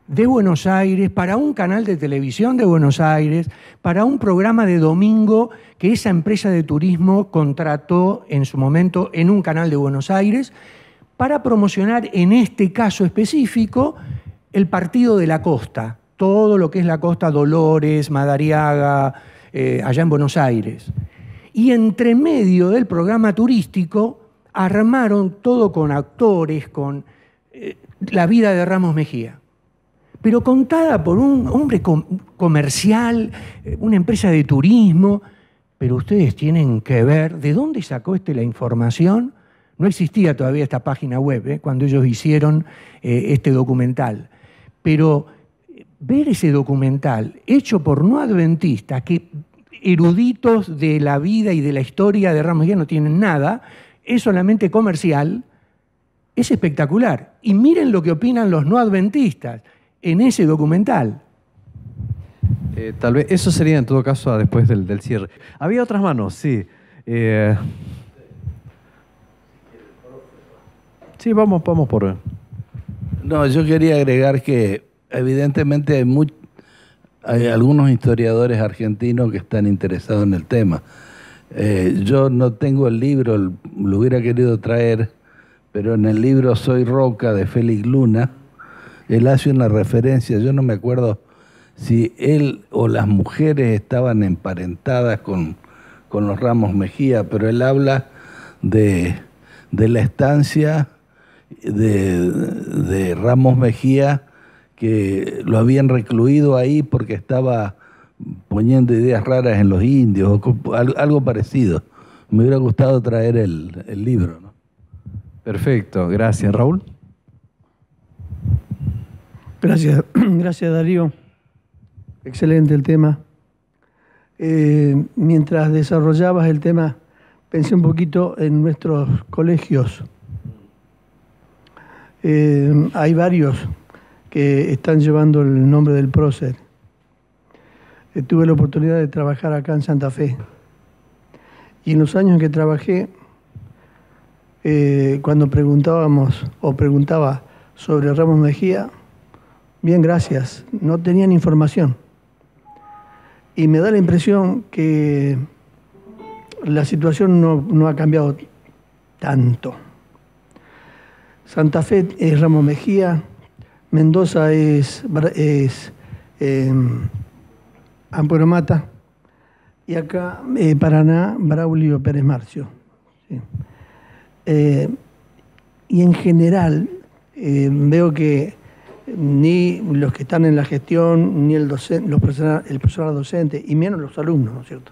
de Buenos Aires, para un canal de televisión de Buenos Aires, para un programa de domingo que esa empresa de turismo contrató en su momento en un canal de Buenos Aires, para promocionar en este caso específico el partido de la costa, todo lo que es la costa Dolores, Madariaga, allá en Buenos Aires. Y entre medio del programa turístico armaron todo con actores, con la vida de Ramos Mejía, pero contada por un hombre comercial, una empresa de turismo. Pero ustedes tienen que ver de dónde sacó la información. No existía todavía esta página web cuando ellos hicieron este documental. Pero ver ese documental hecho por no adventistas, que eruditos de la vida y de la historia de Ramos Mejía no tienen nada, es solamente comercial, es espectacular. Y miren lo que opinan los no adventistas en ese documental. Tal vez eso sería en todo caso después del cierre. Había otras manos, sí. Sí, vamos por... No, yo quería agregar que evidentemente hay algunos historiadores argentinos que están interesados en el tema. Yo no tengo el libro, lo hubiera querido traer, pero en el libro Soy Roca de Félix Luna, él hace una referencia, yo no me acuerdo si él o las mujeres estaban emparentadas con los Ramos Mejía, pero él habla de la estancia de Ramos Mejía, que lo habían recluido ahí porque estaba poniendo ideas raras en los indios, o algo parecido. Me hubiera gustado traer el libro, ¿no? Perfecto, gracias. Raúl. Gracias, Darío. Excelente el tema. Mientras desarrollabas el tema, pensé un poquito en nuestros colegios. Hay varios que están llevando el nombre del prócer. Tuve la oportunidad de trabajar acá en Santa Fe. Y en los años en que trabajé, cuando preguntaba sobre Ramos Mejía, bien, gracias, no tenían información. Y me da la impresión que la situación no ha cambiado tanto. Santa Fe es Ramos Mejía, Mendoza es Amparo Mata, y acá Paraná, Braulio Pérez Marcio. ¿Sí? Y en general veo que ni los que están en la gestión, ni el personal docente, y menos los alumnos, ¿no es cierto?,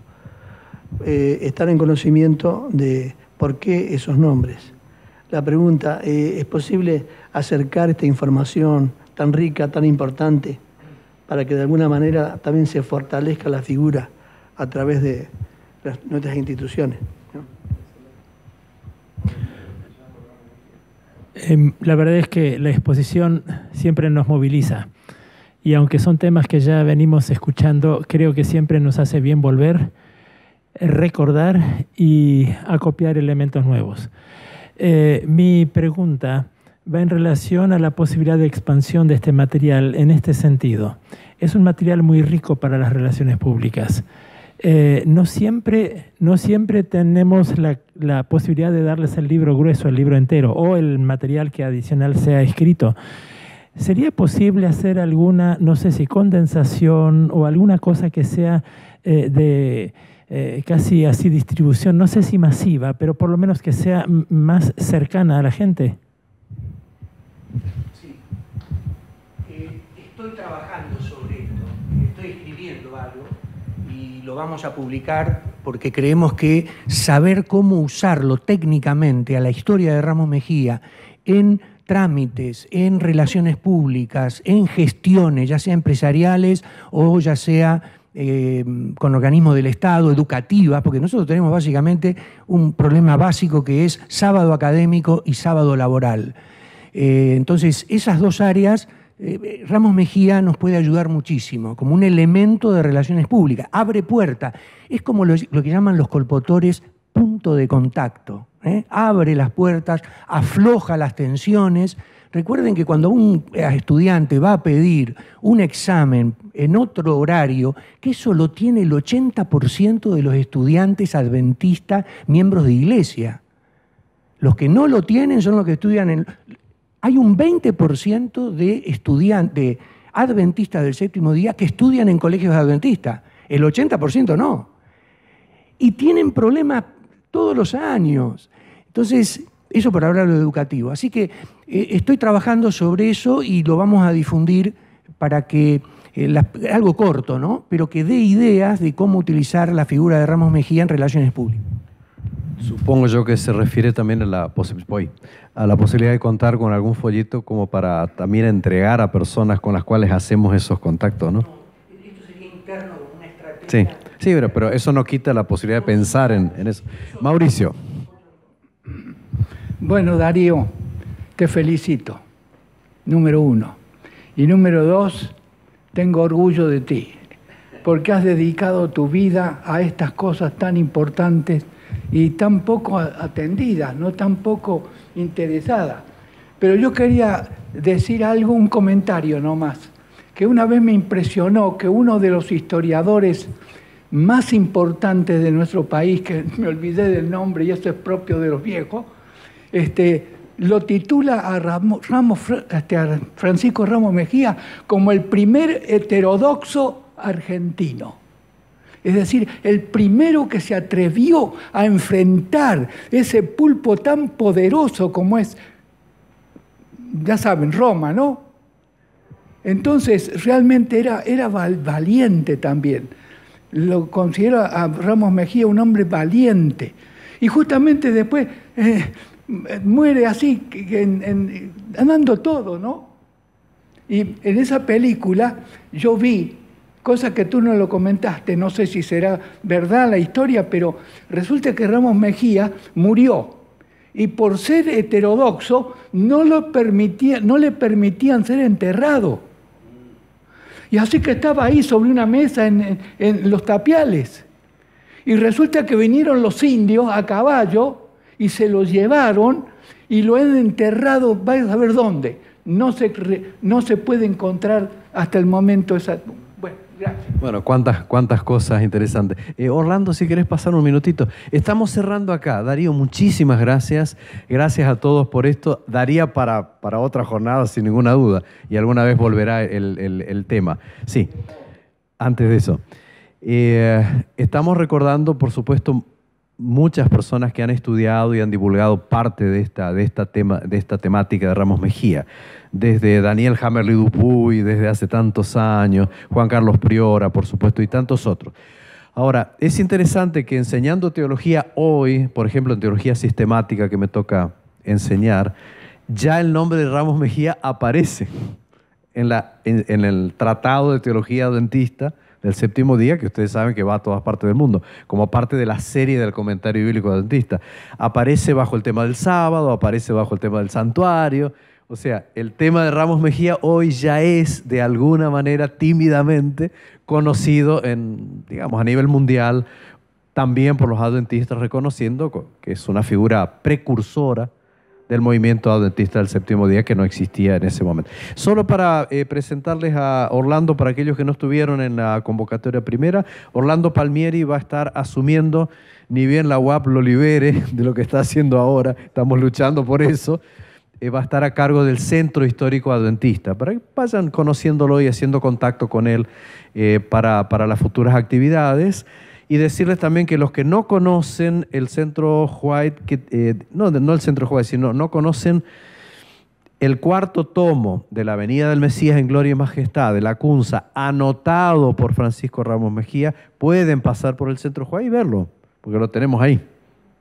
están en conocimiento de por qué esos nombres. La pregunta, ¿es posible acercar esta información tan rica, tan importante, para que de alguna manera también se fortalezca la figura a través de nuestras instituciones, ¿no? La verdad es que la exposición siempre nos moviliza, y aunque son temas que ya venimos escuchando, creo que siempre nos hace bien volver, recordar y acopiar elementos nuevos. Mi pregunta va en relación a la posibilidad de expansión de este material en este sentido. Es un material muy rico para las relaciones públicas. No siempre tenemos la posibilidad de darles el libro grueso, el libro entero, o el material que adicional sea escrito. ¿Sería posible hacer alguna, no sé si condensación o alguna cosa que sea casi así distribución, no sé si masiva, pero por lo menos que sea más cercana a la gente? Sí. Estoy trabajando sobre esto, estoy escribiendo algo y lo vamos a publicar porque creemos que saber cómo usarlo técnicamente a la historia de Ramos Mejía en trámites, en relaciones públicas, en gestiones, ya sea empresariales o ya sea con organismos del Estado, educativas, porque nosotros tenemos básicamente un problema básico que es sábado académico y sábado laboral. Entonces, esas dos áreas, Ramos Mejía nos puede ayudar muchísimo, como un elemento de relaciones públicas. Abre puerta. Es como lo que llaman los colpotores punto de contacto. Abre las puertas, afloja las tensiones. Recuerden que cuando un estudiante va a pedir un examen en otro horario, que eso lo tiene el 80% de los estudiantes adventistas, miembros de iglesia. Los que no lo tienen son los que estudian en... Hay un 20% de estudiantes, adventistas del séptimo día que estudian en colegios adventistas. El 80% no. Y tienen problemas todos los años. Entonces, eso por hablar de lo educativo. Así que estoy trabajando sobre eso y lo vamos a difundir para que, algo corto, ¿no? Pero que dé ideas de cómo utilizar la figura de Ramos Mejía en relaciones públicas. Supongo yo que se refiere también a la posibilidad de contar con algún folleto como para también entregar a personas con las cuales hacemos esos contactos, ¿no? Esto sería interno de una estrategia. Sí, pero eso no quita la posibilidad de pensar en eso. Mauricio. Bueno, Darío, te felicito, número 1. Y número 2, tengo orgullo de ti, porque has dedicado tu vida a estas cosas tan importantes y tan poco atendidas, no tan poco interesadas. Pero yo quería decir algo, un comentario nomás, que una vez me impresionó que uno de los historiadores más importantes de nuestro país, que me olvidé del nombre y eso es propio de los viejos, lo titula a Francisco Ramos Mejía como el primer heterodoxo argentino. Es decir, el primero que se atrevió a enfrentar ese pulpo tan poderoso como es, ya saben, Roma, ¿no? Entonces, realmente era valiente también. Lo considero a Ramos Mejía un hombre valiente. Y justamente después muere así, andando todo, ¿no? Y en esa película yo vi, cosa que tú no lo comentaste, no sé si será verdad la historia, pero resulta que Ramos Mejía murió. Y por ser heterodoxo no le permitían ser enterrado. Y así que estaba ahí sobre una mesa en los tapiales. Y resulta que vinieron los indios a caballo y se lo llevaron y lo han enterrado, vais a ver dónde. No se puede encontrar hasta el momento exacto. Bueno, gracias. Bueno, cuántas cosas interesantes. Orlando, si querés pasar un minutito. Estamos cerrando acá. Darío, muchísimas gracias. Gracias a todos por esto. Daría para otra jornada, sin ninguna duda. Y alguna vez volverá el tema. Sí, antes de eso. Estamos recordando, por supuesto, muchas personas que han estudiado y han divulgado parte de esta temática de Ramos Mejía. Desde Daniel Hammerly Dupuy, desde hace tantos años, Juan Carlos Priora, por supuesto, y tantos otros. Ahora, es interesante que enseñando teología hoy, por ejemplo, en teología sistemática que me toca enseñar, ya el nombre de Ramos Mejía aparece en el Tratado de Teología Adventista del Séptimo Día, que ustedes saben que va a todas partes del mundo, como parte de la serie del Comentario Bíblico Adventista. Aparece bajo el tema del sábado, aparece bajo el tema del santuario. O sea, el tema de Ramos Mejía hoy ya es, de alguna manera, tímidamente conocido digamos, a nivel mundial, también por los adventistas, reconociendo que es una figura precursora del movimiento adventista del Séptimo Día que no existía en ese momento. Solo para presentarles a Orlando, para aquellos que no estuvieron en la convocatoria primera, Orlando Palmieri va a estar asumiendo, ni bien la UAP lo libere de lo que está haciendo ahora, estamos luchando por eso, va a estar a cargo del Centro Histórico Adventista, para que vayan conociéndolo y haciendo contacto con él para las futuras actividades. Y decirles también que los que no conocen el Centro White, no el Centro White, sino no conocen el cuarto tomo de la Avenida del Mesías en Gloria y Majestad, de la Cunza, anotado por Francisco Ramos Mejía, pueden pasar por el Centro White y verlo, porque lo tenemos ahí.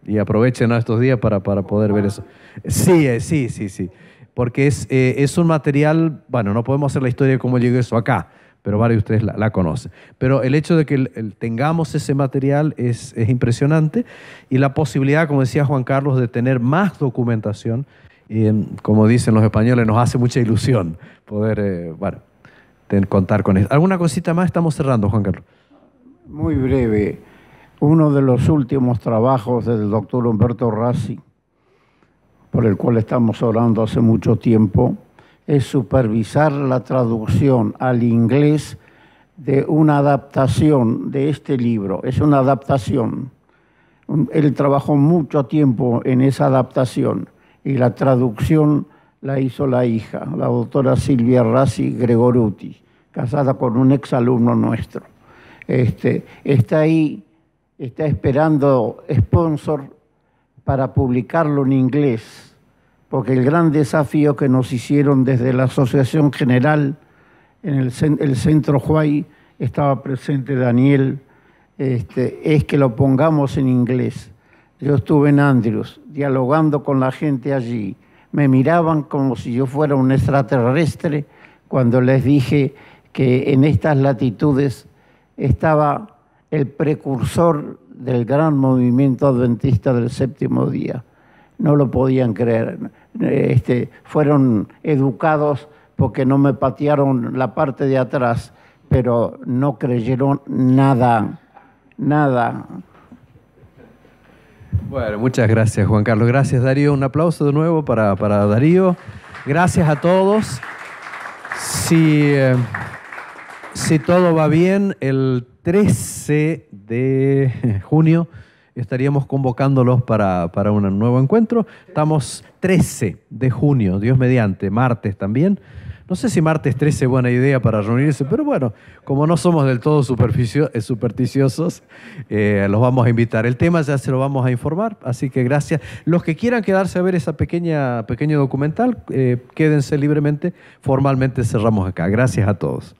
Y aprovechen estos días para poder ver eso. Sí. Porque es un material, bueno, no podemos hacer la historia de cómo llegó eso acá, pero varios de ustedes la conocen. Pero el hecho de que tengamos ese material es impresionante, y la posibilidad, como decía Juan Carlos, de tener más documentación, como dicen los españoles, nos hace mucha ilusión poder contar con eso. ¿Alguna cosita más? Estamos cerrando, Juan Carlos. Muy breve. Uno de los últimos trabajos del doctor Humberto Rassi, por el cual estamos orando hace mucho tiempo, es supervisar la traducción al inglés de una adaptación de este libro. Es una adaptación. Él trabajó mucho tiempo en esa adaptación y la traducción la hizo la hija, la doctora Silvia Rassi Gregoruti. casada con un exalumno nuestro. Está ahí, está esperando sponsor para publicarlo en inglés, porque el gran desafío que nos hicieron desde la Asociación General en el Centro Huay, estaba presente Daniel, es que lo pongamos en inglés. Yo estuve en Andrews, dialogando con la gente allí. Me miraban como si yo fuera un extraterrestre cuando les dije que en estas latitudes estaba el precursor del gran movimiento adventista del séptimo día. No lo podían creer. Fueron educados porque no me patearon la parte de atrás, pero no creyeron nada, nada. Bueno, muchas gracias, Juan Carlos. Gracias, Darío. Un aplauso de nuevo para Darío. Gracias a todos. Si todo va bien, el 13 de junio estaríamos convocándolos para un nuevo encuentro. Estamos 13 de junio, Dios mediante, martes también. No sé si martes 13 es buena idea para reunirse, pero bueno, como no somos del todo supersticiosos, los vamos a invitar. El tema ya se lo vamos a informar, así que gracias. Los que quieran quedarse a ver esa pequeño documental, quédense libremente. Formalmente cerramos acá. Gracias a todos.